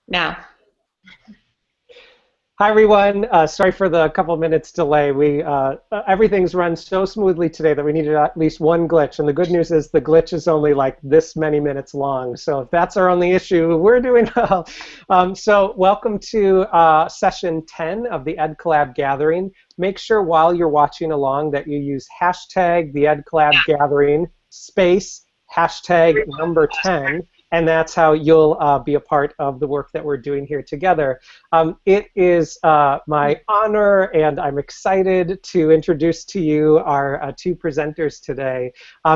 Now. Hi everyone. Sorry for the couple minutes delay. Everything's run so smoothly today that we needed at least one glitch, and the good news is the glitch is only like this many minutes long. So if that's our only issue, we're doing well. So welcome to session 10 of the EdCollab Gathering. Make sure while you're watching along that you use hashtag the EdCollab Gathering space hashtag number 10. And that's how you'll be a part of the work that we're doing here together. It is my honor, and I'm excited to introduce to you our two presenters today.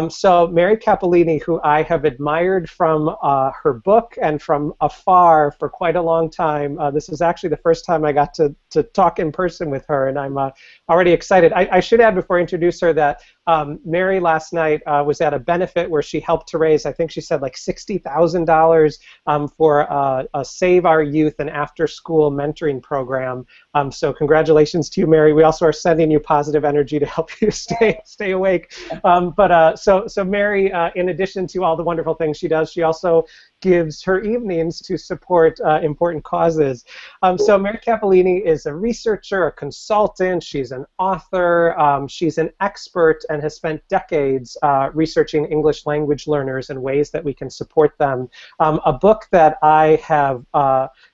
So Mary Cappellini, who I have admired from her book and from afar for quite a long time. This is actually the first time I got to talk in person with her, and I'm already excited. I should add before I introduce her that Mary last night was at a benefit where she helped to raise, I think she said like $60,000 for a Save Our Youth and After School mentoring program. So congratulations to you, Mary. We also are sending you positive energy to help you stay awake. So Mary, in addition to all the wonderful things she does, she also gives her evenings to support important causes. So Mary Cappellini is a researcher, a consultant, she's an author, she's an expert, and has spent decades researching English language learners and ways that we can support them. A book that I have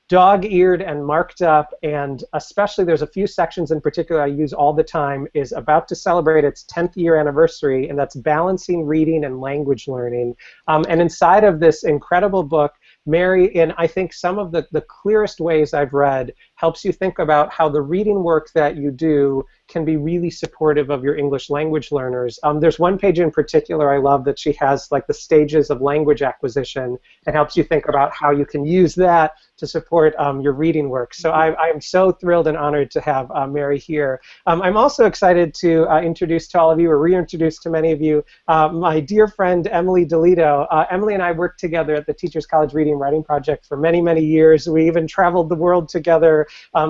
dog-eared and marked up, and especially there's a few sections in particular I use all the time, is about to celebrate its 10th year anniversary, and that's Balancing Reading and Language Learning. And inside of this incredible book, Mary, in I think some of the clearest ways I've read, helps you think about how the reading work that you do can be really supportive of your English language learners. There's one page in particular I love that she has like the stages of language acquisition and helps you think about how you can use that to support your reading work. So I am so thrilled and honored to have Mary here. I'm also excited to introduce to all of you, or reintroduce to many of you, my dear friend Emily DeLiddo. Emily and I worked together at the Teachers College Reading and Writing Project for many, many years. We even traveled the world together,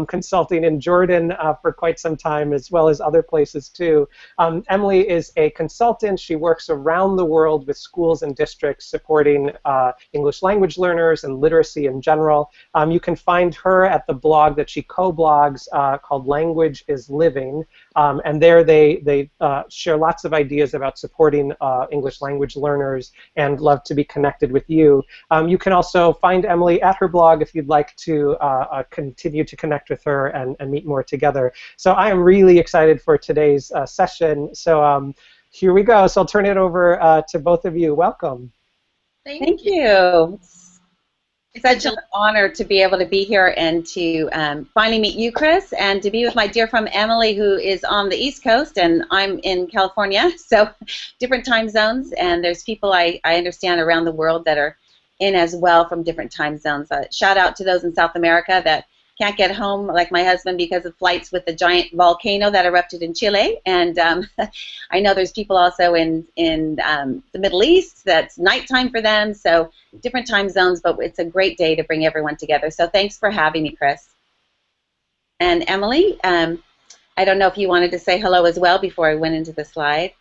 consulting in Jordan for quite some time, as well as other places too. Emily is a consultant. She works around the world with schools and districts supporting English language learners and literacy in general. You can find her at the blog that she co-blogs called Language is Living, and there they share lots of ideas about supporting English language learners, and love to be connected with you. You can also find Emily at her blog if you'd like to continue to connect with her and meet more together. So I am really excited for today's session. So here we go. So I'll turn it over to both of you. Welcome. Thank you. It's such an honor to be able to be here and to finally meet you, Chris, and to be with my dear friend Emily, who is on the East Coast, and I'm in California, so different time zones, and there's people I understand around the world that are in as well from different time zones. Shout out to those in South America that can't get home, like my husband, because of flights with the giant volcano that erupted in Chile. And I know there's people also in the Middle East that's nighttime for them, so different time zones, but it's a great day to bring everyone together. So thanks for having me, Chris. And Emily, I don't know if you wanted to say hello as well before I went into the slide.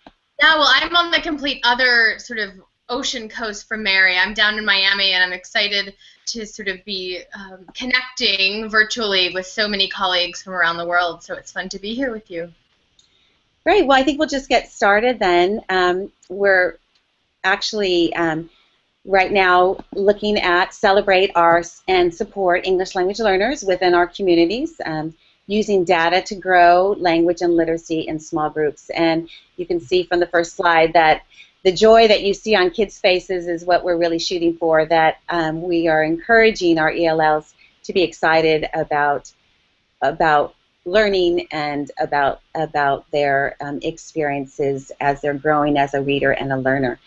Yeah, well, I'm on the complete other sort of ocean coast from Mary. I'm down in Miami, and I'm excited to sort of be connecting virtually with so many colleagues from around the world, so it's fun to be here with you. Great. Well, I think we'll just get started then. We're actually right now looking at celebrate and support English language learners within our communities, using data to grow language and literacy in small groups. And you can see from the first slide that the joy that you see on kids' faces is what we're really shooting for, that we are encouraging our ELLs to be excited about learning and about their experiences as they're growing as a reader and a learner.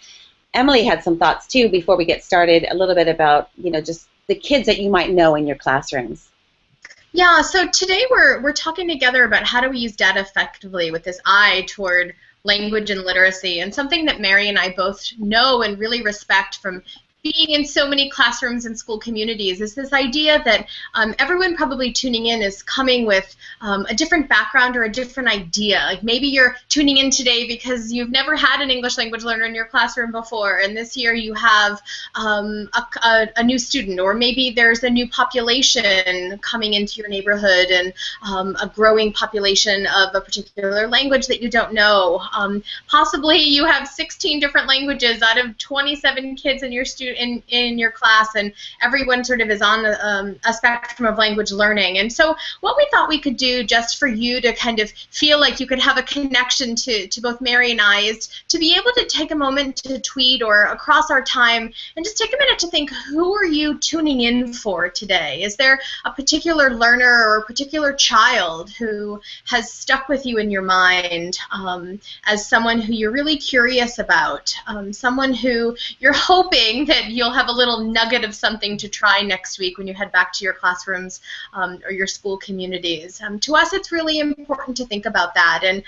Emily had some thoughts too before we get started, a little bit about, you know, just the kids that you might know in your classrooms. Yeah, so today we're talking together about how do we use data effectively with this eye toward language and literacy, and something that Mary and I both know and really respect from being in so many classrooms and school communities is this idea that everyone probably tuning in is coming with a different background or a different idea. Like maybe you're tuning in today because you've never had an English language learner in your classroom before, and this year you have a new student, or maybe there's a new population coming into your neighborhood and a growing population of a particular language that you don't know. Possibly you have 16 different languages out of 27 kids in your in your class, and everyone sort of is on a spectrum of language learning. And so what we thought we could do just for you to kind of feel like you could have a connection to both Mary and I is to be able to take a moment to tweet or across our time and just take a minute to think, who are you tuning in for today? Is there a particular learner or a particular child who has stuck with you in your mind as someone who you're really curious about, someone who you're hoping that you'll have a little nugget of something to try next week when you head back to your classrooms or your school communities? To us, it's really important to think about that. And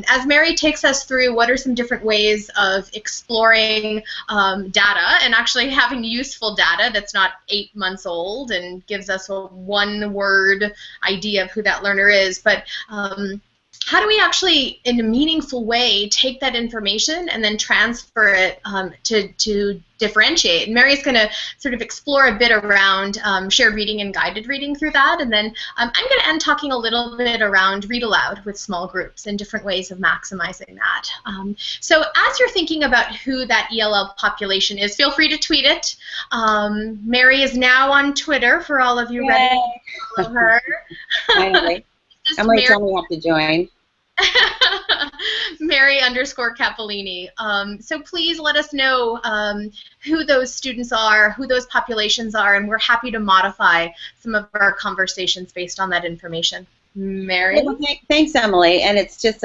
as Mary takes us through what are some different ways of exploring data and actually having useful data that's not 8 months old and gives us a one-word idea of who that learner is, but how do we actually, in a meaningful way, take that information and then transfer it to differentiate? And Mary's going to sort of explore a bit around shared reading and guided reading through that, and then I'm going to end talking a little bit around read aloud with small groups and different ways of maximizing that. So as you're thinking about who that ELL population is, feel free to tweet it. Mary is now on Twitter for all of you ready to follow her. Finally. Emily told me I have to join. Mary_Cappellini. So please let us know who those students are, who those populations are, and we're happy to modify some of our conversations based on that information. Mary? Well, thanks, Emily. And it's just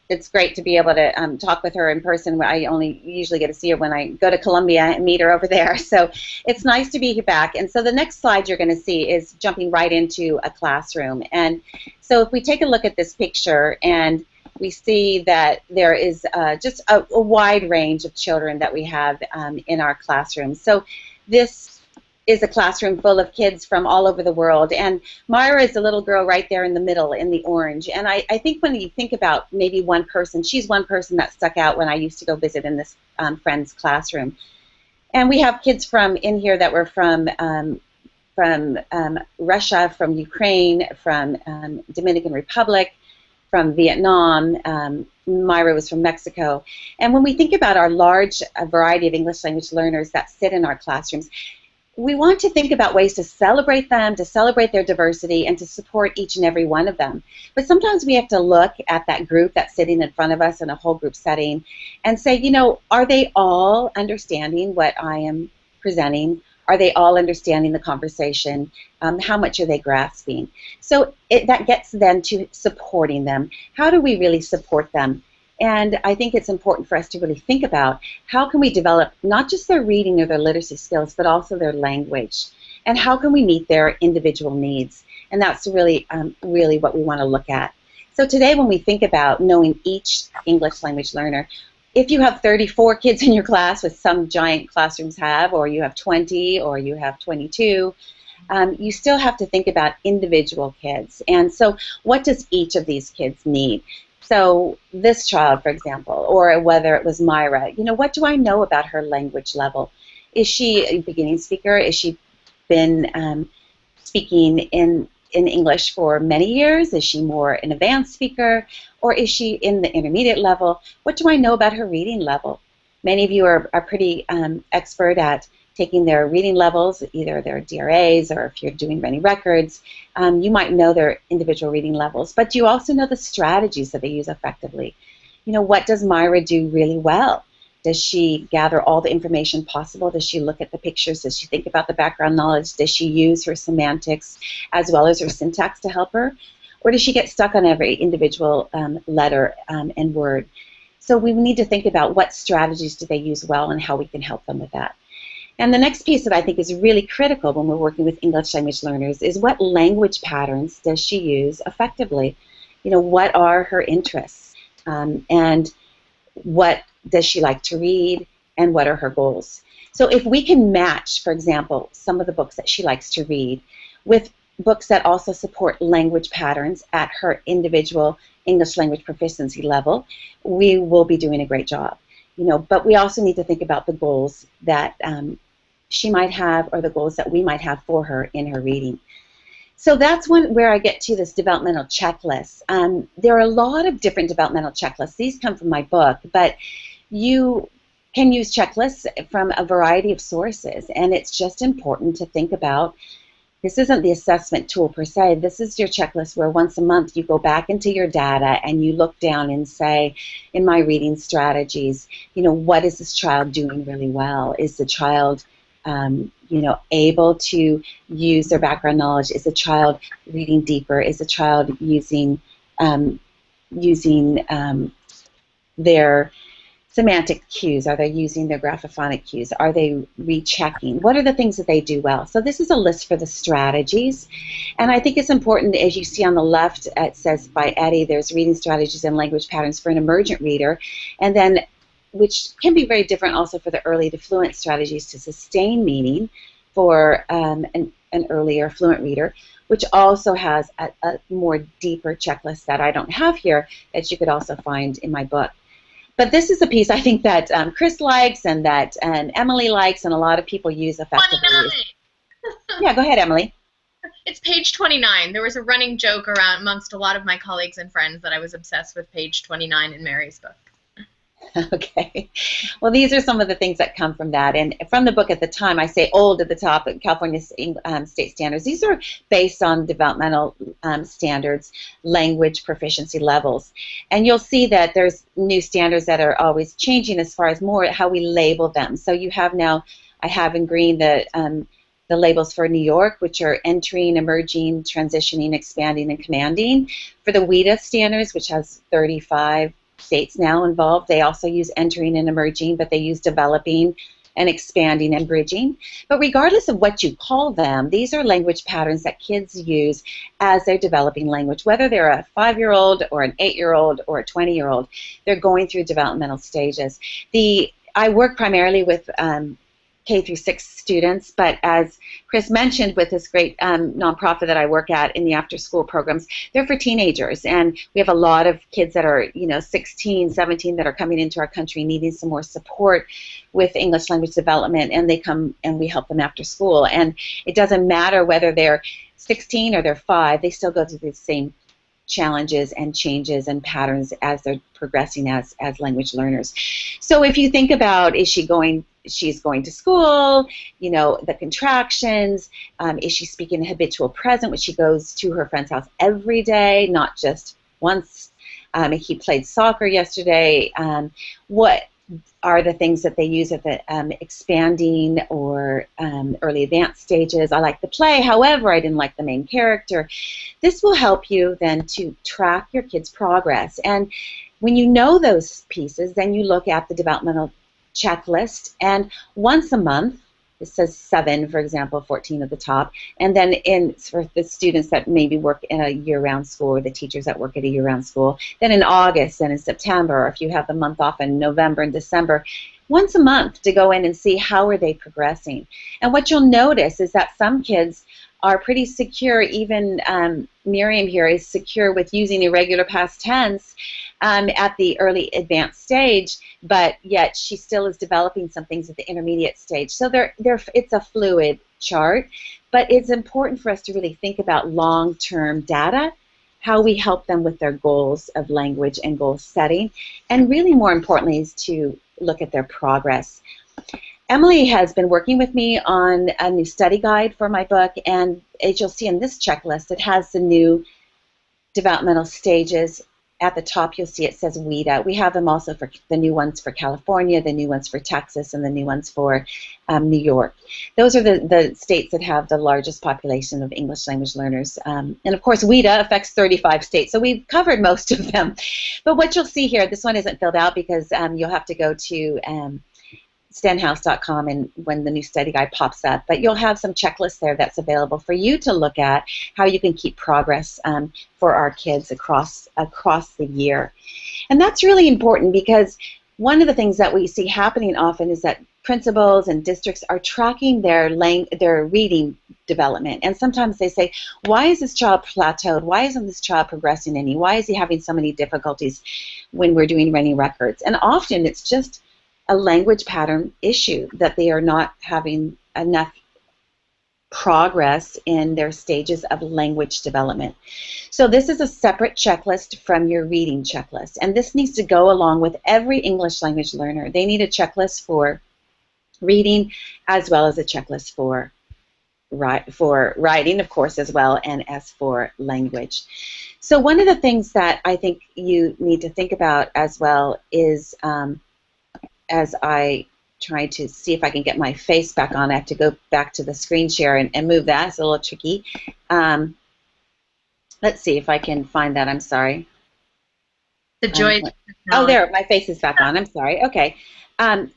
it's great to be able to talk with her in person. I only usually get to see her when I go to Columbia and meet her over there. So it's nice to be here back. And so the next slide you're going to see is jumping right into a classroom. And so if we take a look at this picture, and we see that there is just a wide range of children that we have in our classrooms. So this is a classroom full of kids from all over the world, and Myra is the little girl right there in the middle in the orange. And I think when you think about maybe one person, she's one person that stuck out when I used to go visit in this friend's classroom. And we have kids from in here that were from Russia, from Ukraine, from Dominican Republic, from Vietnam. Myra was from Mexico. And when we think about our large variety of English language learners that sit in our classrooms, we want to think about ways to celebrate them, to celebrate their diversity, and to support each and every one of them. But sometimes we have to look at that group that's sitting in front of us in a whole group setting and say, you know, are they all understanding what I am presenting? Are they all understanding the conversation? How much are they grasping? So that gets then to supporting them. How do we really support them? And I think it's important for us to really think about how can we develop not just their reading or their literacy skills, but also their language, and how can we meet their individual needs. And that's really, really what we want to look at. So today when we think about knowing each English language learner, if you have 34 kids in your class, as some giant classrooms have, or you have 20, or you have 22, you still have to think about individual kids. And so what does each of these kids need? So this child, for example, or whether it was Myra, you know, what do I know about her language level? Is she a beginning speaker? Is she been speaking in English for many years? Is she more an advanced speaker? Or is she in the intermediate level? What do I know about her reading level? Many of you are pretty expert at taking their reading levels, either their DRAs or if you're doing any records. You might know their individual reading levels, but you also know the strategies that they use effectively. You know, what does Myra do really well? Does she gather all the information possible? Does she look at the pictures? Does she think about the background knowledge? Does she use her semantics as well as her syntax to help her? Or does she get stuck on every individual letter and word? So we need to think about what strategies do they use well and how we can help them with that. And the next piece that I think is really critical when we're working with English language learners is what language patterns does she use effectively? You know, what are her interests? And what does she like to read? and what are her goals. So if we can match, for example, some of the books that she likes to read with books that also support language patterns at her individual English language proficiency level, we will be doing a great job. But we also need to think about the goals that she might have, or the goals that we might have for her in her reading. So that's where I get to this developmental checklist. There are a lot of different developmental checklists. These come from my book, but you can use checklists from a variety of sources, and it's just important to think about, this isn't the assessment tool per se, this is your checklist where once a month you go back into your data and you look down and say, in my reading strategies, what is this child doing really well? Is the child able to use their background knowledge? Is the child reading deeper? Is the child using their semantic cues? Are they using their graphophonic cues? Are they rechecking? What are the things that they do well? So this is a list for the strategies, and I think it's important, as you see on the left, it says by Eddie, there's reading strategies and language patterns for an emergent reader, and then which can be very different also for the early to fluent strategies to sustain meaning for an earlier fluent reader, which also has a more deeper checklist that I don't have here that you could also find in my book. But this is a piece I think that Chris likes and that Emily likes and a lot of people use effectively. 29. Yeah, go ahead, Emily. It's page 29. There was a running joke around amongst a lot of my colleagues and friends that I was obsessed with page 29 in Mary's book. Okay. Well, these are some of the things that come from that. And from the book at the time, I say old at the top, California state standards. These are based on developmental standards, language proficiency levels. And you'll see that there's new standards that are always changing as far as more how we label them. So you have now, I have in green the labels for New York, which are entering, emerging, transitioning, expanding, and commanding. For the WIDA standards, which has 35 states now involved, they also use entering and emerging, but they use developing and expanding and bridging. But regardless of what you call them, these are language patterns that kids use as they're developing language. Whether they're a 5-year-old or an 8-year-old or a 20-year-old, they're going through developmental stages. I work primarily with K through 6 students, but as Chris mentioned, with this great nonprofit that I work at in the after-school programs, they're for teenagers, and we have a lot of kids that are 16, 17 that are coming into our country needing some more support with English language development, and they come and we help them after school. And it doesn't matter whether they're 16 or they're 5, they still go through the same challenges and changes and patterns as they're progressing as language learners. So if you think about, she's going to school, the contractions, is she speaking a habitual present, which she goes to her friend's house every day, not just once. He played soccer yesterday. What are the things that they use at the expanding or early advanced stages? I like the play, however, I didn't like the main character. This will help you then to track your kids' progress. And when you know those pieces, then you look at the developmental checklist, and once a month, it says 7, for example, 14 at the top, and then for the students that maybe work in a year-round school or the teachers that work at a year-round school, then in August and in September, or if you have the month off in November and December, once a month to go in and see how are they progressing. And what you'll notice is that some kids are pretty secure, even Miriam here is secure with using irregular past tense at the early advanced stage, but yet she still is developing some things at the intermediate stage. So it's a fluid chart, but it's important for us to really think about long-term data, how we help them with their goals of language and goal setting, and really more importantly is to look at their progress. Emily has been working with me on a new study guide for my book, and as you'll see in this checklist, it has the new developmental stages. At the top, you'll see it says WIDA. We have them also for the new ones for California, the new ones for Texas, and the new ones for New York. Those are the states that have the largest population of English language learners. And of course, WIDA affects 35 states, so we've covered most of them. But what you'll see here, this one isn't filled out because you'll have to go to stenhouse.com and when the new study guide pops up, but you'll have some checklists there that's available for you to look at how you can keep progress for our kids across the year. And that's really important because one of the things that we see happening often is that principals and districts are tracking their reading development. And sometimes they say, why is this child plateaued? Why isn't this child progressing any? Why is he having so many difficulties when we're doing running records? And often it's just a language pattern issue, that they are not having enough progress in their stages of language development. So this is a separate checklist from your reading checklist, and this needs to go along with every English language learner. They need a checklist for reading as well as a checklist for writing, of course, as well, and as for language. So one of the things that I think you need to think about as well is, as I try to see if I can get my face back on, I have to go back to the screen share and move that. It's a little tricky. Let's see if I can find that. I'm sorry. The joy. Oh, there, my face is back on. I'm sorry. Okay.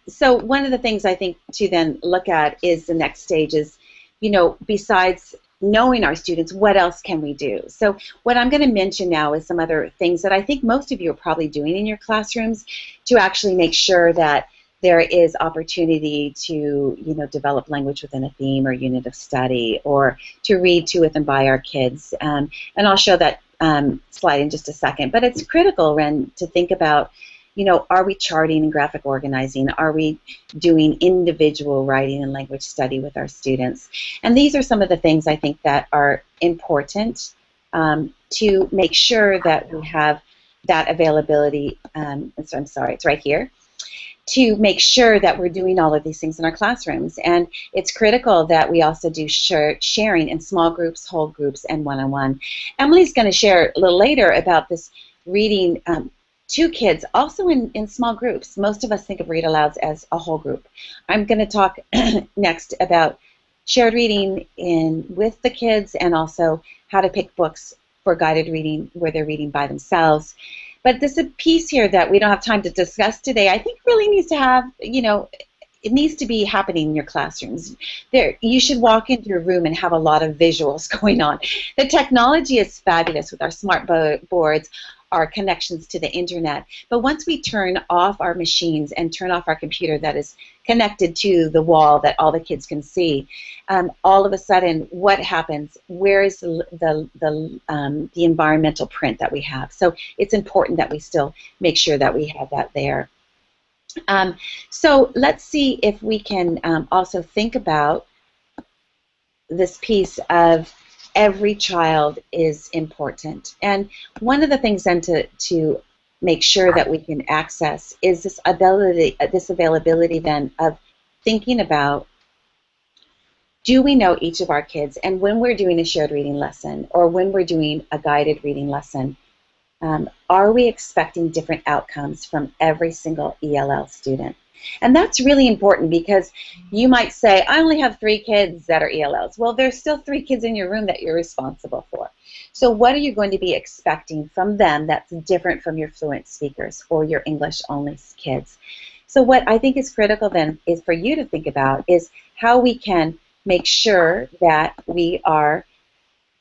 So one of the things I think to then look at is the next stage is, you know, besides knowing our students, what else can we do? So what I'm going to mention now is some other things that I think most of you are probably doing in your classrooms to actually make sure that there is opportunity to, you know, develop language within a theme or unit of study, or to read to, with, and by our kids. And I'll show that slide in just a second. But it's critical, Ren, to think about, you know, are we charting and graphic organizing? Are we doing individual writing and language study with our students? And these are some of the things I think that are important to make sure that we have that availability. So I'm sorry, it's right here. To make sure that we're doing all of these things in our classrooms. And it's critical that we also do sharing in small groups, whole groups, and one-on-one. Emily's going to share a little later about this reading to kids, also in small groups. Most of us think of read alouds as a whole group. I'm going to talk next about shared reading with the kids, and also how to pick books for guided reading where they're reading by themselves. But there's a piece here that we don't have time to discuss today. I think really needs to have, you know, it needs to be happening in your classrooms. You should walk into your room and have a lot of visuals going on. The technology is fabulous with our smart boards, our connections to the internet. But once we turn off our machines and turn off our computer that is connected to the wall that all the kids can see, all of a sudden, what happens? Where is the environmental print that we have? So it's important that we still make sure that we have that there. So let's see if we can also think about this piece of every child is important. And one of the things then to make sure that we can access is this availability then of thinking about, do we know each of our kids? And when we're doing a shared reading lesson, or when we're doing a guided reading lesson, are we expecting different outcomes from every single ELL student? And that's really important, because you might say, I only have 3 kids that are ELLs. Well, there's still 3 kids in your room that you're responsible for. So what are you going to be expecting from them that's different from your fluent speakers or your English-only kids? So what I think is critical then is for you to think about is how we can make sure that we are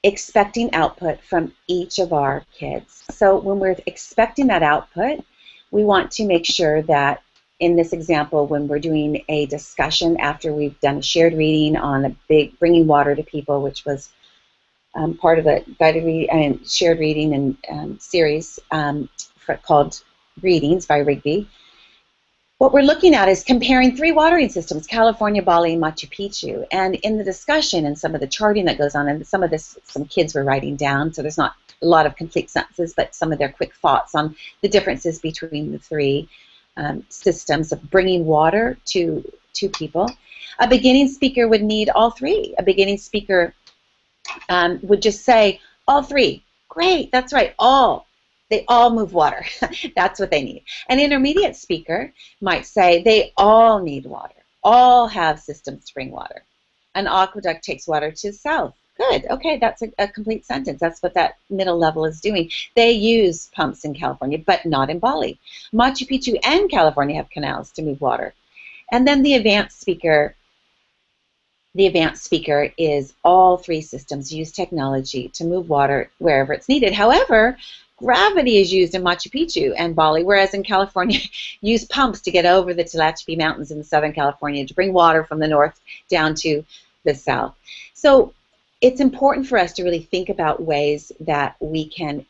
expecting output from each of our kids. So when we're expecting that output, we want to make sure that, in this example, when we're doing a discussion after we've done a shared reading on a big bringing water to people, which was part of a guided reading and shared reading and series called Readings by Rigby, what we're looking at is comparing 3 watering systems, California, Bali, and Machu Picchu. And in the discussion and some of the charting that goes on, and some of this some kids were writing down, so there's not a lot of complete sentences, but some of their quick thoughts on the differences between the 3 systems of bringing water to people. A beginning speaker would need all 3. A beginning speaker would just say, all 3. Great, that's right, all. They all move water. That's what they need. An intermediate speaker might say, they all need water. All have systems to bring water. An aqueduct takes water to the south. Good, okay, that's a complete sentence. That's what that middle level is doing. They use pumps in California, but not in Bali. Machu Picchu and California have canals to move water. And then the advanced speaker is all 3 systems use technology to move water wherever it's needed. However, gravity is used in Machu Picchu and Bali, whereas in California, use pumps to get over the Tehachapi Mountains in Southern California to bring water from the north down to the south. So it's important for us to really think about ways that we can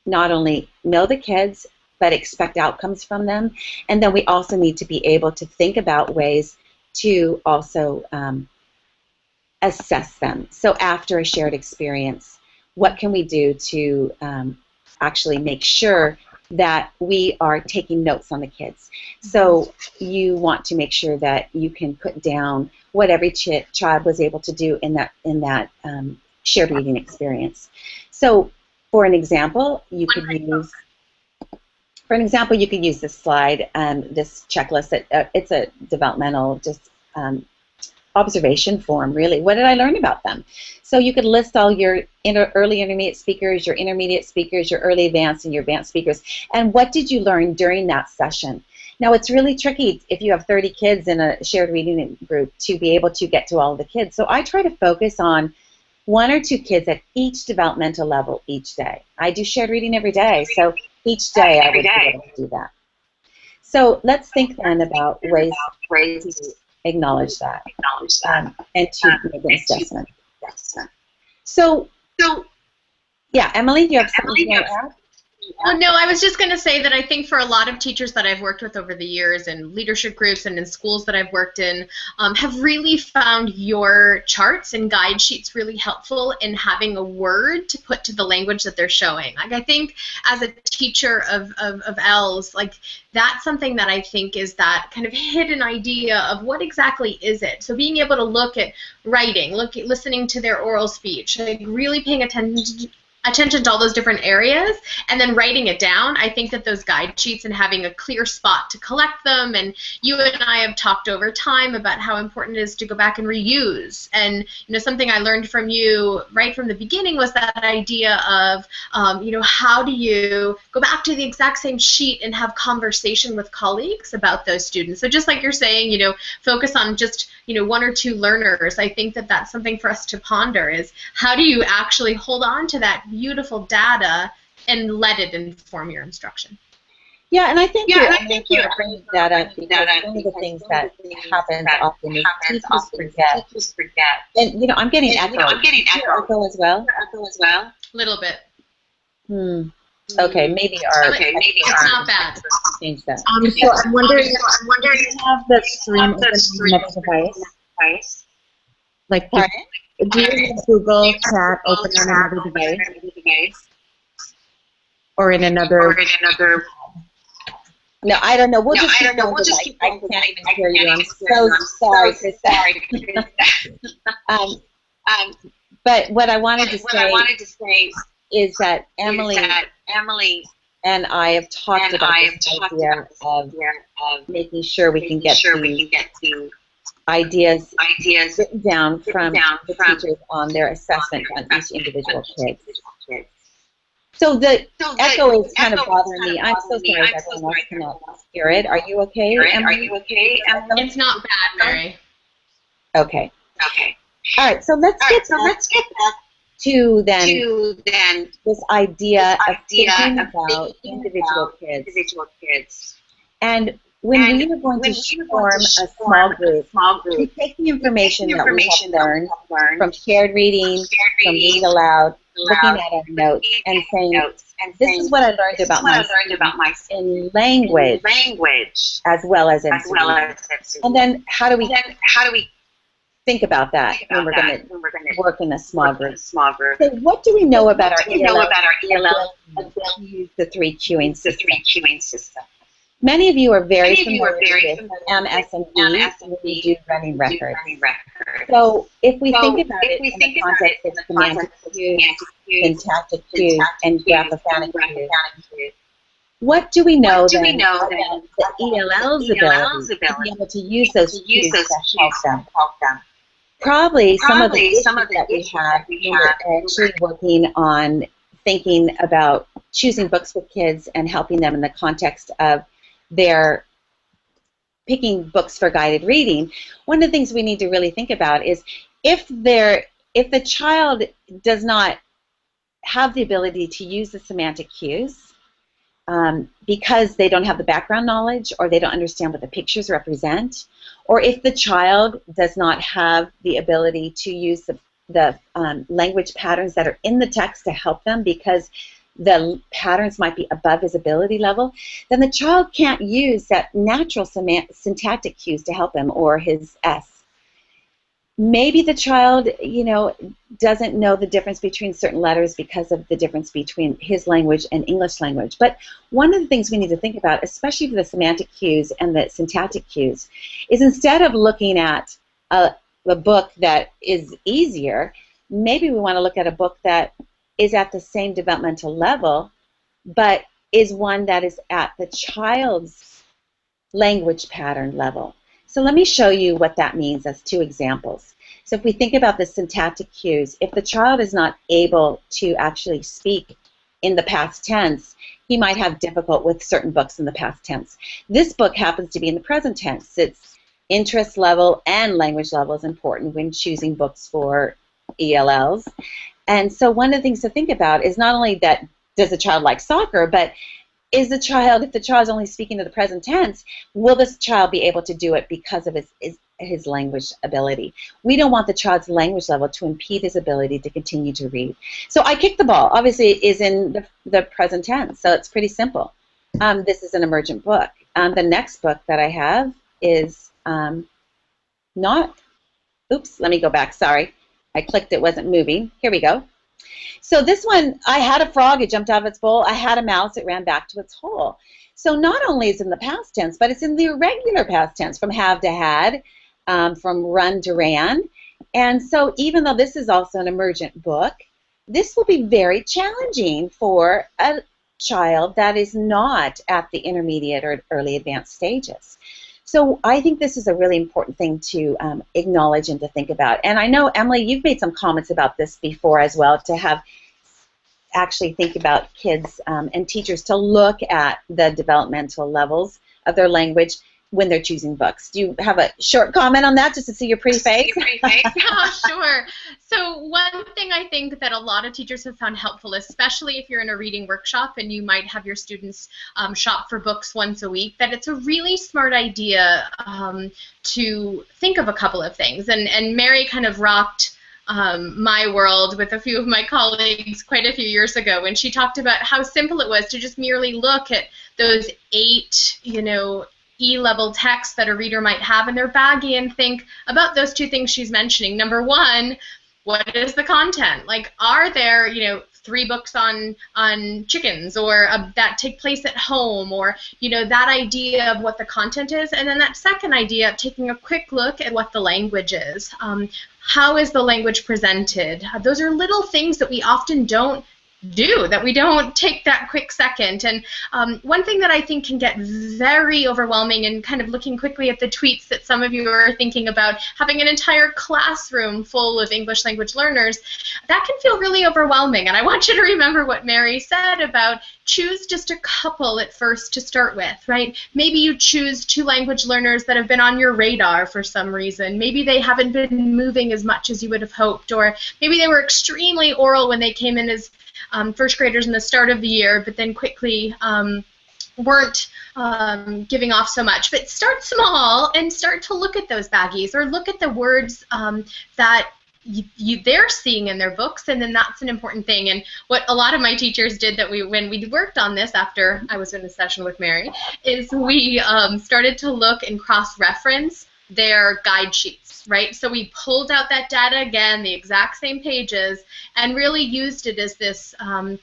not only know the kids, but expect outcomes from them. And then we also need to be able to think about ways to also assess them. So after a shared experience, what can we do to actually make sure that we are taking notes on the kids? So you want to make sure that you can put down what every child was able to do in that shared reading experience. So for an example, you could use this slide, this checklist. It's a developmental observation form, really. What did I learn about them? So you could list all your early intermediate speakers, your intermediate speakers, your early advanced, and your advanced speakers. And what did you learn during that session? Now, it's really tricky if you have 30 kids in a shared reading group to be able to get to all of the kids. So I try to focus on 1 or 2 kids at each developmental level each day. I do shared reading every day, so each day I would be able to do that. So let's think then about ways to acknowledge that and to make an assessment. So yeah, Emily, do you have something you want to add? Well, no, I was just going to say that I think for a lot of teachers that I've worked with over the years in leadership groups and in schools that I've worked in have really found your charts and guide sheets really helpful in having a word to put to the language that they're showing. Like, I think as a teacher of ELs, like, that's something that I think is that kind of hidden idea of what exactly is it. So being able to look at writing, listening to their oral speech, like really paying attention to all those different areas and then writing it down. I think that those guide sheets and having a clear spot to collect them, and you and I have talked over time about how important it is to go back and reuse. And something I learned from you right from the beginning was that idea of how do you go back to the exact same sheet and have conversation with colleagues about those students. So just like you're saying, focus on just 1 or 2 learners. I think that that's something for us to ponder, is how do you actually hold on to that beautiful data and let it inform your instruction. Yeah, and I think you bring that up because one of the things that happens often is teachers forget. And I'm getting echo. Echo as well. A little bit. Okay, maybe it's not bad. Change that. So I'm wondering, do you have the stream open on another device? Like, do you have Google Chat open on another device? Or in another? No, I don't know. We'll just keep going. I can't even hear you. I'm so sorry, Chris. But what I wanted to say is that Emily and I have talked about this idea of making sure we can get to ideas written down from the teachers on their assessment on each individual kid. So the echo is kind of bothering me. I'm so sorry if everyone else cannot hear it. Are you okay, Emily? It's not bad, Mary. Okay. All right, so let's get back to then this idea of thinking about individual kids. And when we are going to form a small group, we take the information that we have learned from shared reading, from reading aloud, looking at our notes, and saying, this is what I learned about my students in language as well as in reading. And then how do we think about that when we're going to work in a small group? So what do we know about our ELL ability to use the 3 cueing system? Many of you are very familiar with MS and E when we do running records. So if we think about it in the context of semantic cues, syntactic cues, and graphophonic cues, what do we know then about the ELL's ability to be able to use those cues to help them? Probably some of the issues that we have when we're actually working on thinking about choosing books with kids and helping them in the context of their picking books for guided reading. One of the things we need to really think about is if the child does not have the ability to use the semantic cues because they don't have the background knowledge or they don't understand what the pictures represent, or if the child does not have the ability to use the language patterns that are in the text to help them because the patterns might be above his ability level, then the child can't use that natural syntactic cues to help him or his S. Maybe the child, doesn't know the difference between certain letters because of the difference between his language and English language. But one of the things we need to think about, especially for the semantic cues and the syntactic cues, is instead of looking at a book that is easier, maybe we want to look at a book that is at the same developmental level, but is one that is at the child's language pattern level. So let me show you what that means as two examples. So if we think about the syntactic cues, if the child is not able to actually speak in the past tense, he might have difficult with certain books in the past tense. This book happens to be in the present tense. Its interest level and language level is important when choosing books for ELLs. And so one of the things to think about is not only that does the child like soccer, but if the child is only speaking to the present tense, will this child be able to do it because of his language ability? We don't want the child's language level to impede his ability to continue to read. So I kicked the ball. Obviously, it is in the present tense, so it's pretty simple. This is an emergent book. The next book that I have is not, oops, let me go back, sorry. I clicked, it wasn't moving. Here we go. So this one, I had a frog, it jumped out of its bowl. I had a mouse, it ran back to its hole. So not only is it in the past tense, but it's in the irregular past tense, from have to had, from run to ran. And so even though this is also an emergent book, this will be very challenging for a child that is not at the intermediate or early advanced stages. So I think this is a really important thing to acknowledge and to think about. And I know, Emily, you've made some comments about this before as well, to have actually think about kids and teachers to look at the developmental levels of their language when they're choosing books. Do you have a short comment on that, just to see your pretty face? Yeah, sure. So one thing I think that a lot of teachers have found helpful, especially if you're in a reading workshop and you might have your students shop for books once a week, that it's a really smart idea to think of a couple of things. And Mary kind of rocked my world with a few of my colleagues quite a few years ago when she talked about how simple it was to just merely look at those 8, E-level texts that a reader might have in their baggie and think about those 2 things she's mentioning. Number 1, what is the content? Like, are there, 3 books on chickens, or that take place at home, or, that idea of what the content is. And then that second idea of taking a quick look at what the language is. How is the language presented? Those are little things that we often don't do, that we don't take that quick second. And one thing that I think can get very overwhelming, and kind of looking quickly at the tweets that some of you are thinking about, having an entire classroom full of English language learners, that can feel really overwhelming. And I want you to remember what Mary said about choose just a couple at first to start with, right? Maybe you choose 2 language learners that have been on your radar for some reason. Maybe they haven't been moving as much as you would have hoped, or maybe they were extremely oral when they came in as first graders in the start of the year, but then quickly weren't giving off so much. But start small and start to look at those baggies, or look at the words that they're seeing in their books, and then that's an important thing. And what a lot of my teachers did when we worked on this after I was in a session with Mary, is we started to look and cross-reference their guide sheets, right? So we pulled out that data again, the exact same pages, and really used it as this kind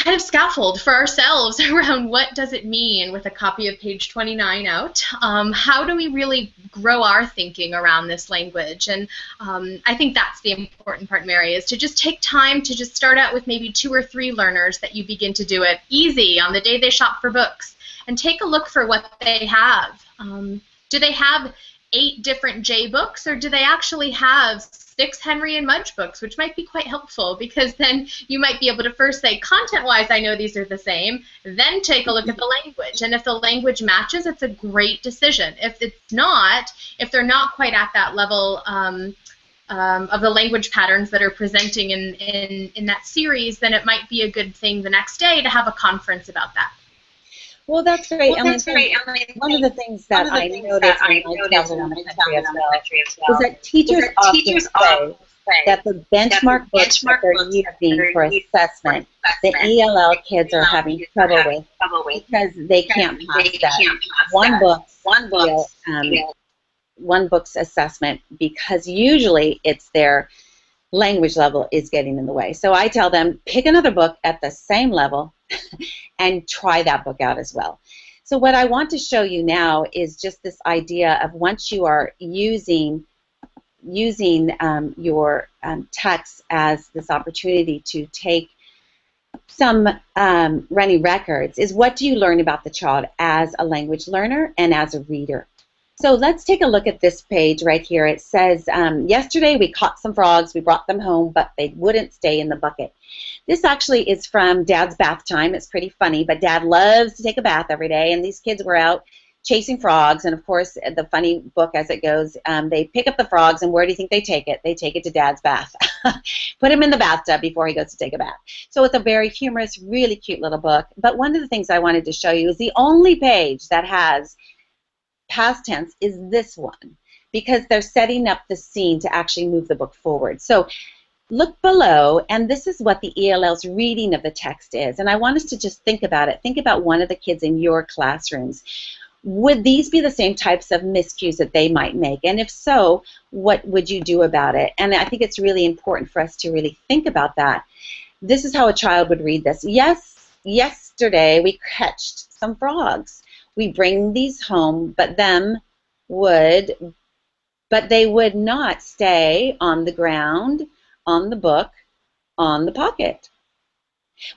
of scaffold for ourselves around what does it mean with a copy of page 29 out. How do we really grow our thinking around this language? And I think that's the important part, Mary, is to just take time to just start out with maybe 2 or 3 learners that you begin to do it easy on the day they shop for books, and take a look for what they have. Do they have 8 different J books, or do they actually have 6 Henry and Mudge books, which might be quite helpful, because then you might be able to first say, content-wise, I know these are the same, then take a look at the language. And if the language matches, it's a great decision. If it's not, if they're not quite at that level of the language patterns that are presenting in that series, then it might be a good thing the next day to have a conference about that. Well, that's great. One of the things that I noticed when I traveled around the country as well is that teachers often say that the benchmark books that they're using for assessment, the ELL kids are having trouble with because they can't pass that one book's assessment, because usually it's their language level is getting in the way. So I tell them, pick another book at the same level and try that book out as well. So what I want to show you now is just this idea of once you are using your text as this opportunity to take some running records, is what do you learn about the child as a language learner and as a reader. So let's take a look at this page right here. It says, yesterday we caught some frogs, we brought them home, but they wouldn't stay in the bucket. This actually is from Dad's bath time. It's pretty funny, but Dad loves to take a bath every day, and these kids were out chasing frogs, and of course, the funny book as it goes, they pick up the frogs, and where do you think they take it? They take it to Dad's bath. Put him in the bathtub before he goes to take a bath. So it's a very humorous, really cute little book, but one of the things I wanted to show you is the only page that has past tense is this one, because they're setting up the scene to actually move the book forward. So look below, and this is what the ELL's reading of the text is, and I want us to just think about it. Think about one of the kids in your classrooms. Would these be the same types of miscues that they might make? And if so, what would you do about it? And I think it's really important for us to really think about that. This is how a child would read this. Yes, yesterday we catched some frogs. We bring these home, but they would not stay on the ground, on the book, on the pocket.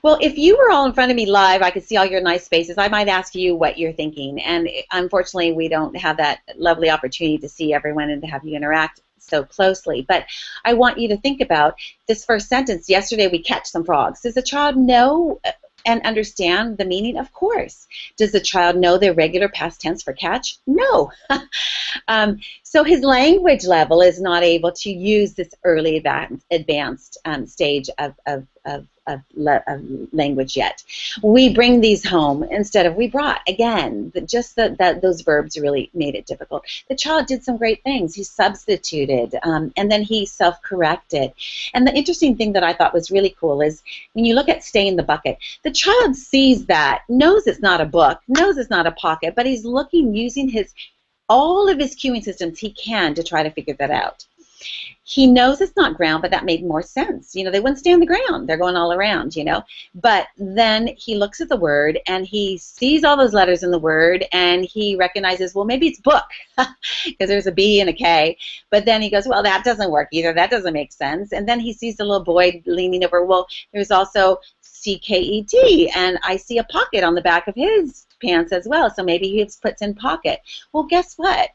Well, if you were all in front of me live, I could see all your nice faces. I might ask you what you're thinking, and unfortunately we don't have that lovely opportunity to see everyone and to have you interact so closely. But I want you to think about this first sentence, yesterday we catch some frogs. Does the child know and understand the meaning? Of course. Does the child know the regular past tense for catch? No. So his language level is not able to use this early advanced stage of language yet. We bring these home instead of we brought. Again, those verbs really made it difficult. The child did some great things. He substituted, and then he self-corrected. And the interesting thing that I thought was really cool is when you look at stay in the bucket, the child sees that, knows it's not a book, knows it's not a pocket, but he's looking using all of his cueing systems he can to try to figure that out. He knows it's not ground, but that made more sense. You know, they wouldn't stay on the ground. They're going all around, you know. But then he looks at the word, and he sees all those letters in the word, and he recognizes, well, maybe it's book, because there's a B and a K. But then he goes, well, that doesn't work either. That doesn't make sense. And then he sees the little boy leaning over. Well, there's also C-K-E-T, and I see a pocket on the back of his pants as well, so maybe he puts in pocket. Well, guess what?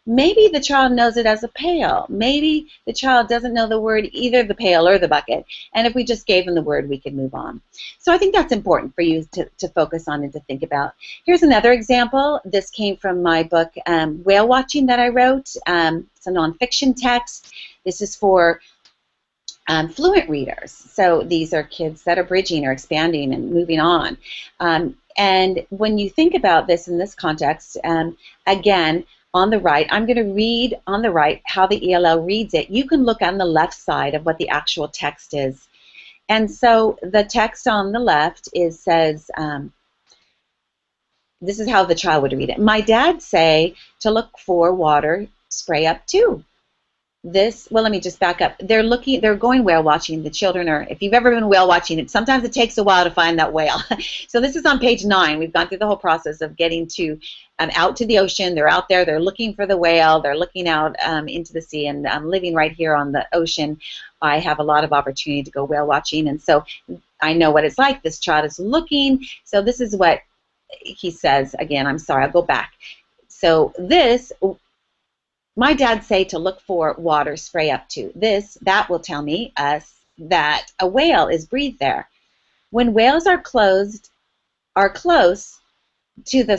Maybe the child knows it as a pail. Maybe the child doesn't know the word either the pail or the bucket, and if we just gave them the word, we could move on. So I think that's important for you to focus on and to think about. Here's another example. This came from my book, Whale Watching, that I wrote. It's a nonfiction text. This is for fluent readers. So these are kids that are bridging or expanding and moving on. And when you think about this in this context, again, on the right, I'm going to read on the right how the ELL reads it. You can look on the left side of what the actual text is. And so the text on the left says, this is how the child would read it. My dad say to look for water, spray up too. Well, let me just back up. They're going whale watching. The children are, if you've ever been whale watching, sometimes it takes a while to find that whale. So this is on page 9. We've gone through the whole process of getting out to the ocean. They're out there. They're looking for the whale. They're looking out into the sea. And I'm living right here on the ocean. I have a lot of opportunity to go whale watching. And so I know what it's like. This child is looking. So this is what he says. Again, I'm sorry. I'll go back. So my dad say to look for water, spray up to. That will tell me that a whale is breathed there. When whales are close to the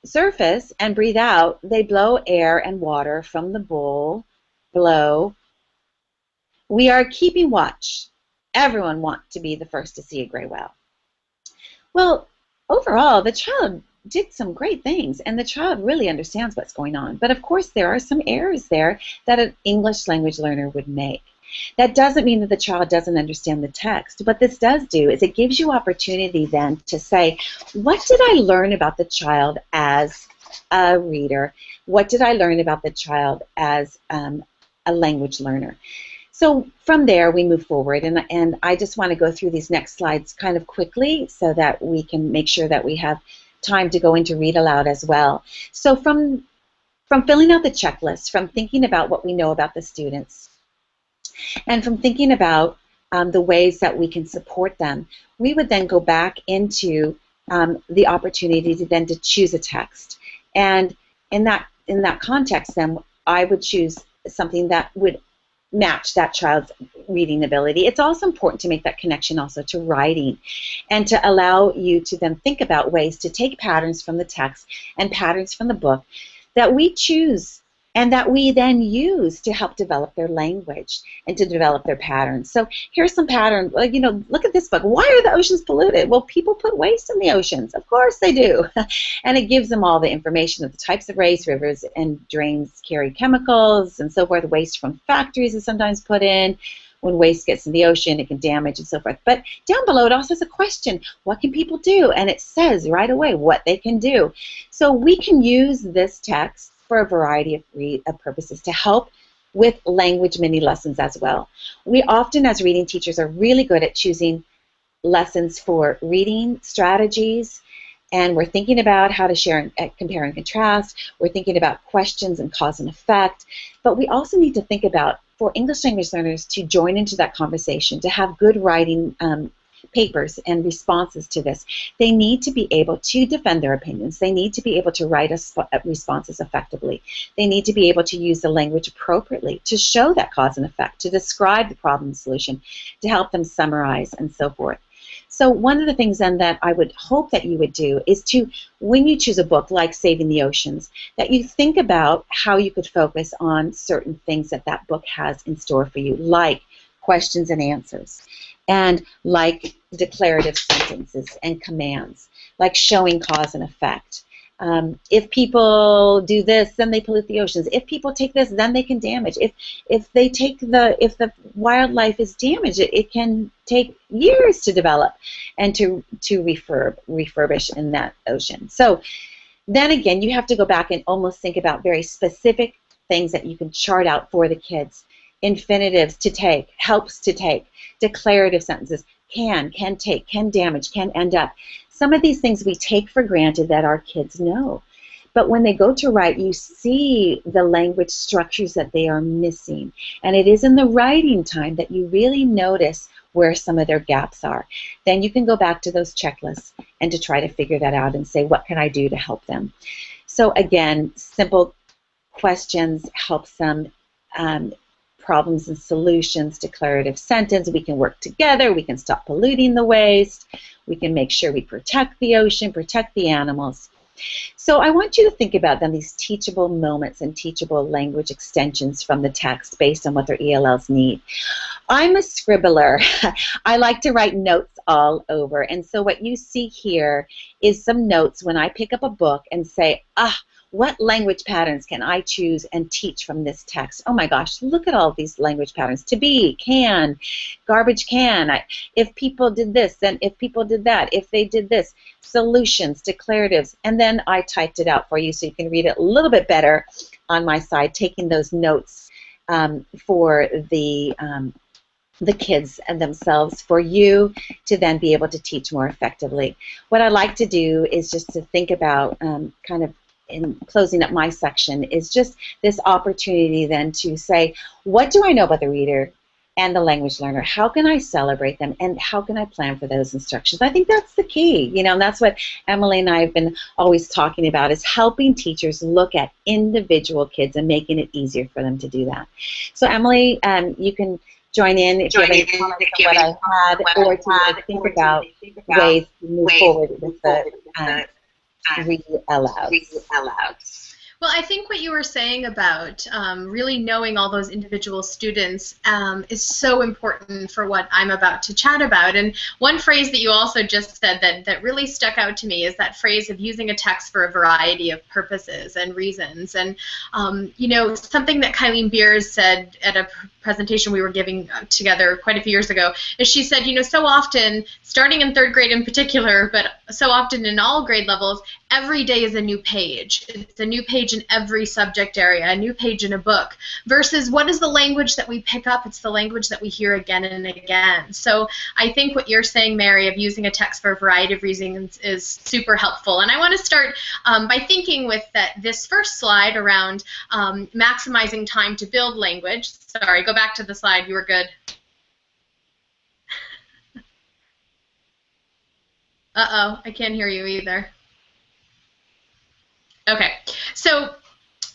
surface and breathe out, they blow air and water from the bowl below, we are keeping watch. Everyone wants to be the first to see a gray whale. Well, overall, the child did some great things, and the child really understands what's going on. But of course, there are some errors there that an English language learner would make. That doesn't mean that the child doesn't understand the text. What this does do is it gives you opportunity then to say, what did I learn about the child as a reader? What did I learn about the child as a language learner? So from there, we move forward, and I just want to go through these next slides kind of quickly so that we can make sure that we have time to go into read aloud as well. So from filling out the checklist, from thinking about what we know about the students, and from thinking about the ways that we can support them, we would then go back into the opportunity to then to choose a text. And in that context, then I would choose something that would match that child's reading ability. It's also important to make that connection also to writing and to allow you to then think about ways to take patterns from the text and patterns from the book that we choose and that we then use to help develop their language and to develop their patterns. So here's some pattern. You know, look at this book. Why are the oceans polluted? Well, people put waste in the oceans. Of course they do. And it gives them all the information of the types of waste. Rivers and drains carry chemicals and so forth. Waste from factories is sometimes put in. When waste gets in the ocean, it can damage and so forth. But down below, it also has a question. What can people do? And it says right away what they can do. So we can use this text for a variety of purposes to help with language mini lessons as well. We often, as reading teachers, are really good at choosing lessons for reading strategies, and we're thinking about how to share and compare and contrast. We're thinking about questions and cause and effect. But we also need to think about, for English language learners to join into that conversation, to have good writing papers and responses to this. They need to be able to defend their opinions. They need to be able to write responses effectively. They need to be able to use the language appropriately to show that cause and effect, to describe the problem and solution, to help them summarize and so forth. So one of the things then that I would hope that you would do is to, when you choose a book like Saving the Oceans, that you think about how you could focus on certain things that that book has in store for you, like questions and answers, and like declarative sentences and commands, like showing cause and effect. If people do this, then they pollute the oceans. If people take this, then they can damage. If the wildlife is damaged, it can take years to develop and to refurbish in that ocean. So then again, you have to go back and almost think about very specific things that you can chart out for the kids. Infinitives, to take, helps to take, declarative sentences, can take, can damage, can end up. Some of these things we take for granted that our kids know. But when they go to write, you see the language structures that they are missing. And it is in the writing time that you really notice where some of their gaps are. Then you can go back to those checklists and to try to figure that out and say, what can I do to help them? So again, simple questions helps them. Problems and solutions, declarative sentence, we can work together, we can stop polluting the waste, we can make sure we protect the ocean, protect the animals. So I want you to think about then these teachable moments and teachable language extensions from the text based on what their ELLs need. I'm a scribbler. I like to write notes all over, and so what you see here is some notes when I pick up a book and say, what language patterns can I choose and teach from this text? Oh my gosh, look at all these language patterns. To be, can, garbage can. If people did this, then if people did that, if they did this. Solutions, declaratives, and then I typed it out for you so you can read it a little bit better on my side, taking those notes for the kids and themselves, for you to then be able to teach more effectively. What I like to do is just to think about kind of in closing up my section is just this opportunity then to say, what do I know about the reader and the language learner? How can I celebrate them, and how can I plan for those instructions? I think that's the key, you know, and that's what Emily and I have been always talking about, is helping teachers look at individual kids and making it easier for them to do that. So Emily, you can join in if you have any comments on what I had, or to think about ways to move forward with the read aloud. Well, I think what you were saying about really knowing all those individual students is so important for what I'm about to chat about. And one phrase that you also just said that really stuck out to me is that phrase of using a text for a variety of purposes and reasons. And, you know, something that Kylene Beers said at a presentation we were giving together quite a few years ago is she said, you know, so often, starting in 3rd grade in particular, but so often in all grade levels, every day is a new page. It's a new page in every subject area, a new page in a book, versus what is the language that we pick up? It's the language that we hear again and again. So I think what you're saying, Mary, of using a text for a variety of reasons is super helpful. And I want to start by thinking with this first slide around maximizing time to build language. Sorry, go back to the slide. You were good. Uh-oh, I can't hear you either. Okay, so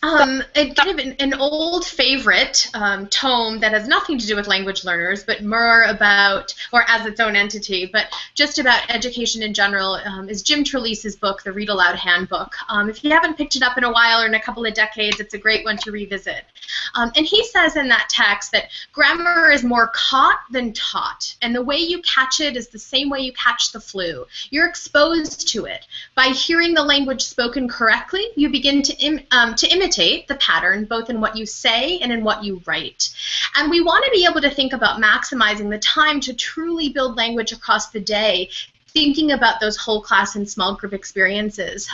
kind of an old favorite tome that has nothing to do with language learners, but more about, or as its own entity, but just about education in general, is Jim Trelease's book, The Read Aloud Handbook. If you haven't picked it up in a while or in a couple of decades, it's a great one to revisit. And he says in that text that grammar is more caught than taught, and the way you catch it is the same way you catch the flu. You're exposed to it. By hearing the language spoken correctly, you begin to imitate the pattern both in what you say and in what you write. And we want to be able to think about maximizing the time to truly build language across the day, thinking about those whole class and small group experiences.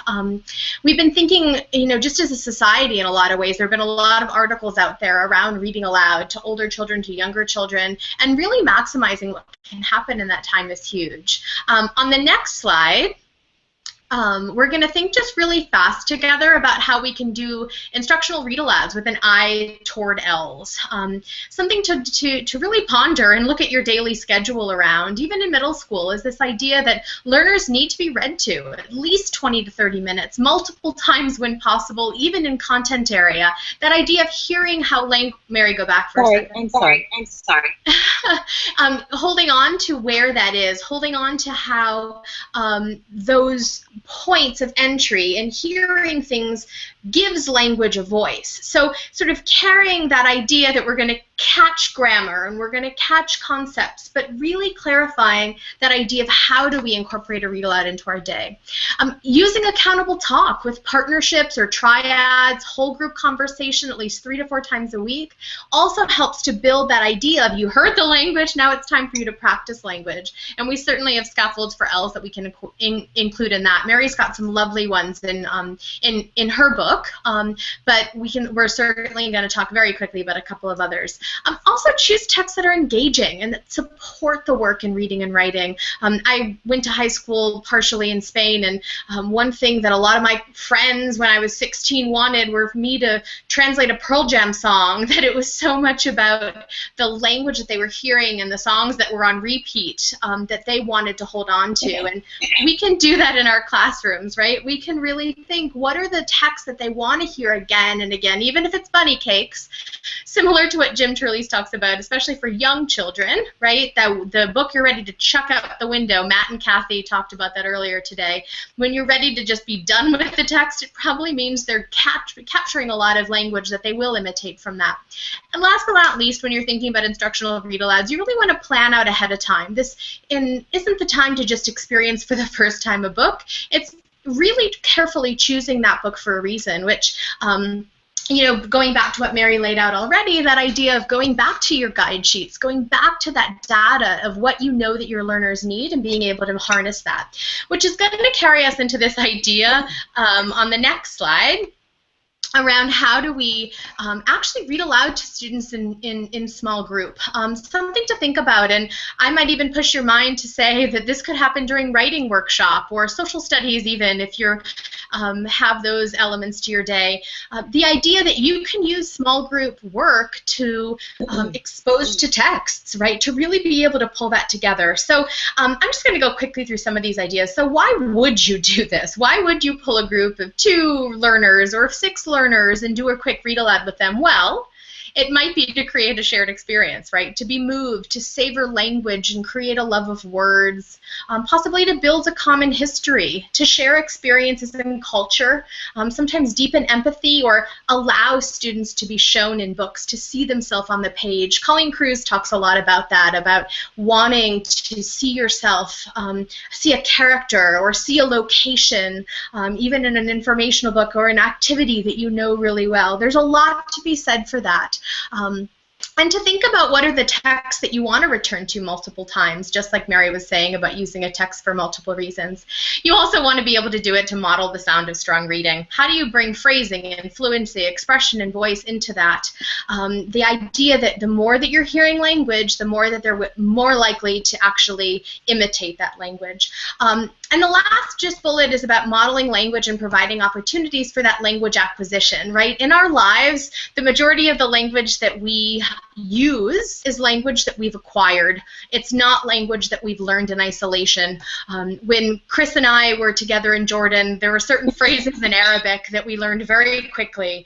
We've been thinking, you know, just as a society in a lot of ways, there have been a lot of articles out there around reading aloud to older children, to younger children, and really maximizing what can happen in that time is huge. On the next slide, we're going to think just really fast together about how we can do instructional read-alouds with an eye toward L's. Something to really ponder and look at your daily schedule around, even in middle school, is this idea that learners need to be read to at least 20 to 30 minutes, multiple times when possible, even in content area. That idea of hearing how Mary, go back for a second. I'm sorry. Holding on to where that is, holding on to how those points of entry and hearing things gives language a voice. So sort of carrying that idea that we're going to catch grammar and we're going to catch concepts, but really clarifying that idea of how do we incorporate a read aloud into our day. Using accountable talk with partnerships or triads, whole group conversation at least 3 to 4 times a week also helps to build that idea of you heard the language, now it's time for you to practice language. And we certainly have scaffolds for L's that we can include in that. Mary's got some lovely ones in her book, but we're certainly going to talk very quickly about a couple of others. Also choose texts that are engaging and that support the work in reading and writing. I went to high school partially in Spain, and one thing that a lot of my friends when I was 16 wanted were for me to translate a Pearl Jam song, that it was so much about the language that they were hearing and the songs that were on repeat that they wanted to hold on to. And we can do that in our classrooms, right? We can really think, what are the texts that they want to hear again and again, even if it's bunny cakes, similar to what Jim Trelease talks about, especially for young children, right? That the book you're ready to chuck out the window. Matt and Kathy talked about that earlier today. When you're ready to just be done with the text, it probably means they're capturing a lot of language that they will imitate from that. And last but not least, when you're thinking about instructional read-alouds, you really want to plan out ahead of time. This isn't the time to just experience for the first time a book. It's really carefully choosing that book for a reason, which you know, going back to what Mary laid out already, that idea of going back to your guide sheets, going back to that data of what you know that your learners need and being able to harness that, which is going to carry us into this idea on the next slide around how do we actually read aloud to students in small group. Something to think about, and I might even push your mind to say that this could happen during writing workshop or social studies even if you're have those elements to your day. The idea that you can use small group work to expose to texts, right, to really be able to pull that together. So I'm just going to go quickly through some of these ideas. So why would you do this? Why would you pull a group of 2 learners or 6 learners and do a quick read aloud with them? Well, It might be to create a shared experience, right? To be moved, to savor language and create a love of words, possibly to build a common history, to share experiences in culture, sometimes deepen empathy or allow students to be shown in books, to see themselves on the page. Colleen Cruz talks a lot about that, about wanting to see yourself, see a character or see a location, even in an informational book or an activity that you know really well. There's a lot to be said for that. And to think about what are the texts that you want to return to multiple times, just like Mary was saying about using a text for multiple reasons. You also want to be able to do it to model the sound of strong reading. How do you bring phrasing and fluency, expression, and voice into that? The idea that the more that you're hearing language, the more that they're more likely to actually imitate that language. And the last just bullet is about modeling language and providing opportunities for that language acquisition, right? In our lives, the majority of the language that we use is language that we've acquired. It's not language that we've learned in isolation. When Chris and I were together in Jordan, there were certain phrases in Arabic that we learned very quickly.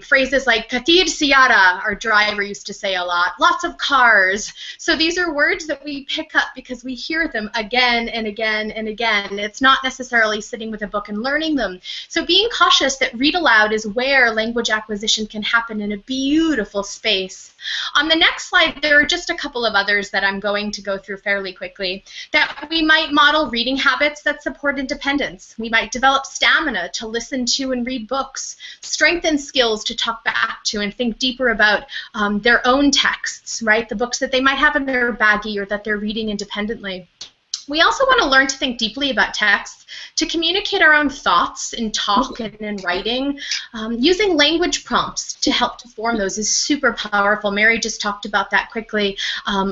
Phrases like kathir siyara, our driver used to say a lot, lots of cars. So these are words that we pick up because we hear them again and again and again. It's not necessarily sitting with a book and learning them. So being cautious that read aloud is where language acquisition can happen in a beautiful space. On the next slide, there are just a couple of others that I'm going to go through fairly quickly. That we might model reading habits that support independence. We might develop stamina to listen to and read books, strengthen skills to talk back to and think deeper about their own texts, right? The books that they might have in their baggie or that they're reading independently. We also want to learn to think deeply about text, to communicate our own thoughts in talk and in writing. Using language prompts to help to form those is super powerful. Mary just talked about that quickly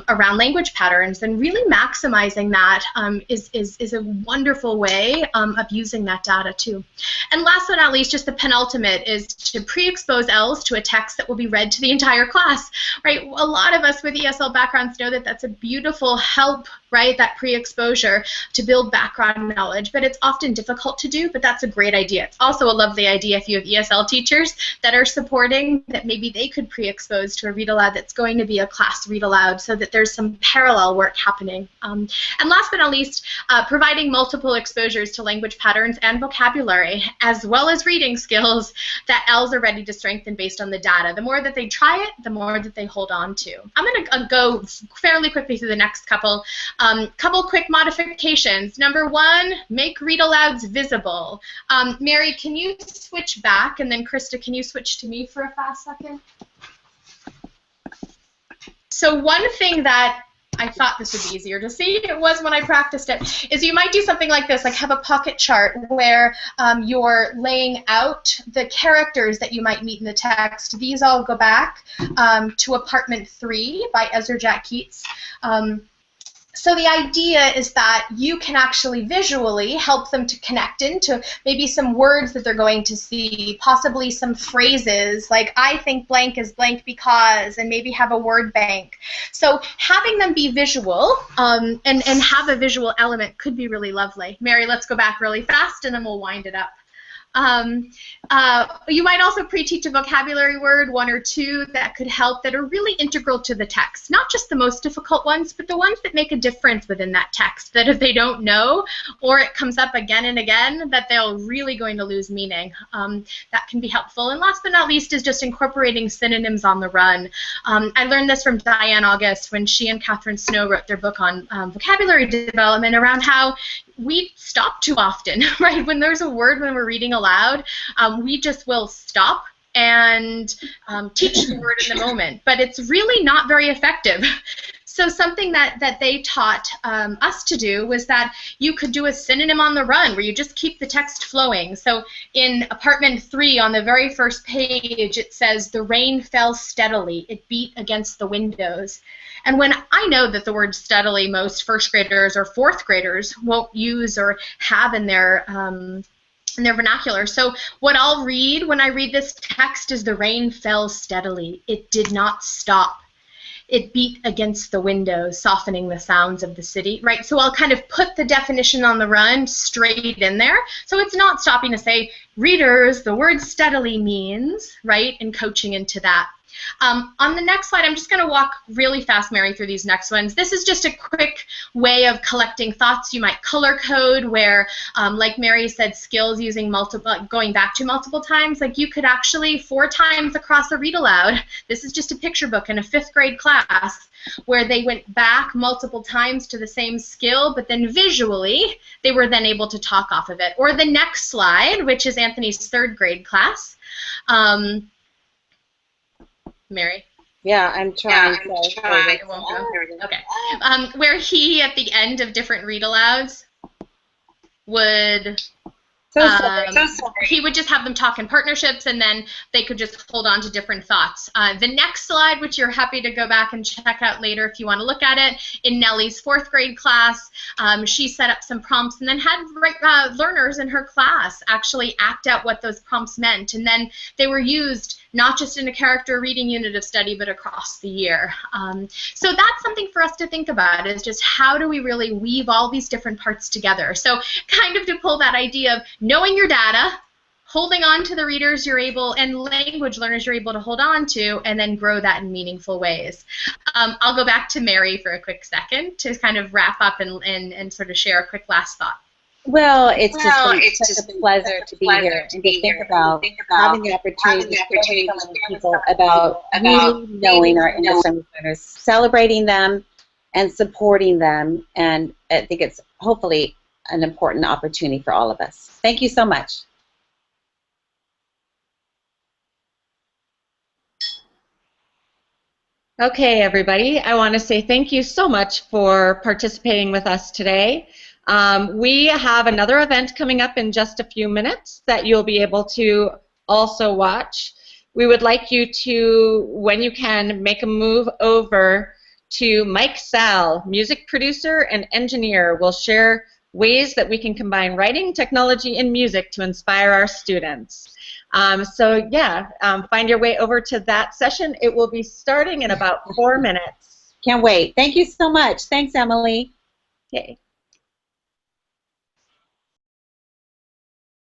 around language patterns, and really maximizing that is a wonderful way of using that data too. And last but not least, just the penultimate is to pre-expose ELs to a text that will be read to the entire class, right? A lot of us with ESL backgrounds know that that's a beautiful help, right, that pre-exposure to build background knowledge, but it's often difficult to do, but that's a great idea. It's also a lovely idea if you have ESL teachers that are supporting, that maybe they could pre-expose to a read aloud that's going to be a class read aloud, so that there's some parallel work happening. And last but not least, providing multiple exposures to language patterns and vocabulary, as well as reading skills that ELs are ready to strengthen based on the data. The more that they try it, the more that they hold on to. I'm going to go fairly quickly through the next couple. Couple quick modifications. Number one, make read-alouds visible. Mary, can you switch back? And then Krista, can you switch to me for a fast second? So one thing that I thought this would be easier to see, it was when I practiced it, is you might do something like this, like have a pocket chart where you're laying out the characters that you might meet in the text. These all go back to Apartment 3 by Ezra Jack Keats. So the idea is that you can actually visually help them to connect into maybe some words that they're going to see, possibly some phrases like I think blank is blank because, and maybe have a word bank. So having them be visual and have a visual element could be really lovely. Mary, let's go back really fast and then we'll wind it up. You might also pre-teach a vocabulary word, one or two, that could help, that are really integral to the text. Not just the most difficult ones, but the ones that make a difference within that text, that if they don't know, or it comes up again and again, that they're really going to lose meaning. That can be helpful. And last but not least is just incorporating synonyms on the run. I learned this from Diane August when she and Catherine Snow wrote their book on vocabulary development, around how we stop too often, right? When there's a word when we're reading aloud, we just will stop and teach the word in the moment, but it's really not very effective. So something that they taught us to do was that you could do a synonym on the run where you just keep the text flowing. So in Apartment 3 on the very first page, it says, the rain fell steadily, it beat against the windows. And when I know that the word steadily most first graders or fourth graders won't use or have in their vernacular. So what I'll read when I read this text is the rain fell steadily. It did not stop. It beat against the windows, softening the sounds of the city, right? So I'll kind of put the definition on the run straight in there. So it's not stopping to say, readers, the word steadily means, right, and coaching into that. On the next slide, I'm just going to walk really fast, Mary, through these next ones. This is just a quick way of collecting thoughts. You might color code where, like Mary said, skills using going back to multiple times. Like you could actually 4 times across a read aloud. This is just a picture book in a 5th grade class where they went back multiple times to the same skill, but then visually they were then able to talk off of it. Or the next slide, which is Anthony's 3rd grade class. Mary? Yeah, I'm trying. It won't go. Okay. Where he, at the end of different read-alouds, would... he would just have them talk in partnerships, and then they could just hold on to different thoughts. The next slide, which you're happy to go back and check out later if you want to look at it, in Nellie's 4th grade class, she set up some prompts and then had learners in her class actually act out what those prompts meant, and then they were used not just in a character reading unit of study, but across the year. So that's something for us to think about, is just how do we really weave all these different parts together. So kind of to pull that idea of knowing your data, holding on to the readers you're able, and language learners you're able to hold on to, and then grow that in meaningful ways. I'll go back to Mary for a quick second to kind of wrap up and sort of share a quick last thought. Well, it's just such a pleasure to be here and to think about having the opportunity to share with people about really knowing our English language learners, celebrating them and supporting them, and I think it's hopefully an important opportunity for all of us. Thank you so much. Okay, everybody, I want to say thank you so much for participating with us today. We have another event coming up in just a few minutes that you'll be able to also watch. We would like you to, when you can, make a move over to Mike Sal, music producer and engineer, will share ways that we can combine writing, technology, and music to inspire our students. So yeah, find your way over to that session. It will be starting in about 4 minutes. Can't wait. Thank you so much. Thanks, Emily. Okay.